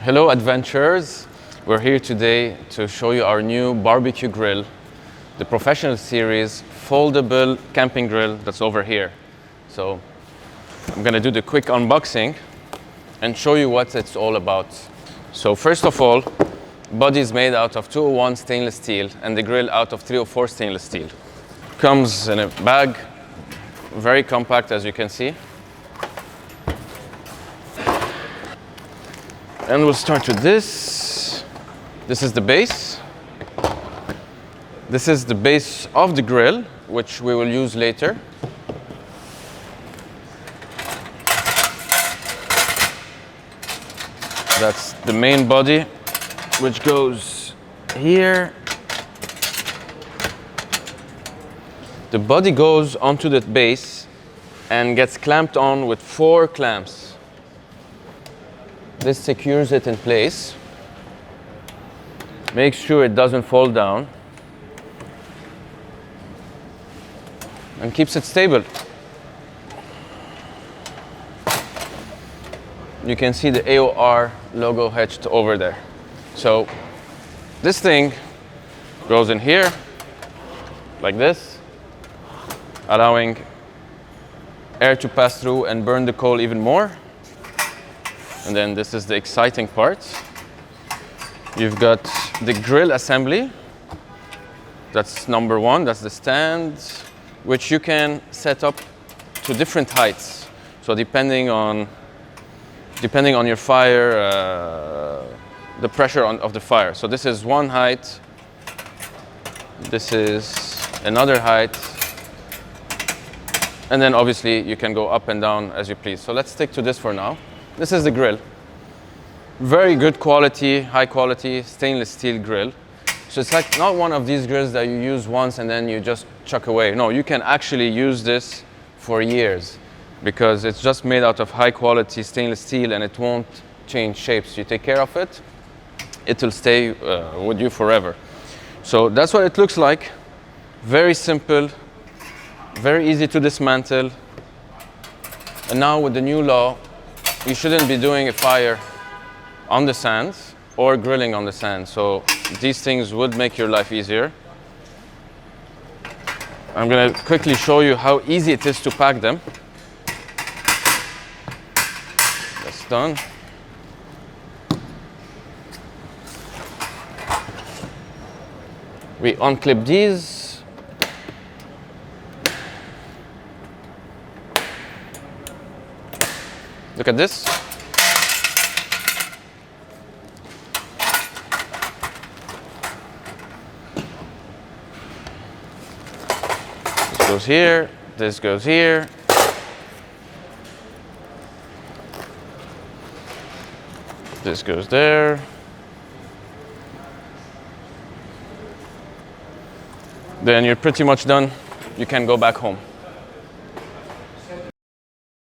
Hello adventurers, we're here today to show you our new barbecue grill, the professional series foldable camping grill that's over here. So I'm gonna do the quick unboxing and show you what it's all about. So first of all, body is made out of 201 stainless steel and the grill out of 304 stainless steel. Comes in a bag, very compact as you can see. And we'll start with this. This is the base. This is the base of the grill, which we will use later. That's the main body, which goes here. The body goes onto the base and gets clamped on with 4 clamps. This secures it in place. Make sure it doesn't fall down. And keeps it stable. You can see the AOR logo etched over there. So this thing goes in here like this, allowing air to pass through and burn the coal even more. And then this is the exciting part. You've got the grill assembly. That's number 1, that's the stand, which you can set up to different heights. So depending on your fire, the pressure of the fire. So this is one height, this is another height, and then obviously you can go up and down as you please. So let's stick to this for now. This is the grill. Very good quality, high quality stainless steel grill. So it's like not one of these grills that you use once and then you just chuck away. No, you can actually use this for years because it's just made out of high quality stainless steel and it won't change shapes. You take care of it, it will stay with you forever. So that's what it looks like. Very simple, very easy to dismantle. And now with the new law, you shouldn't be doing a fire on the sands or grilling on the sand. So these things would make your life easier. I'm gonna quickly show you how easy it is to pack them. That's done. We unclip these. Look at this. This goes here, this goes here. This goes there. Then you're pretty much done. You can go back home.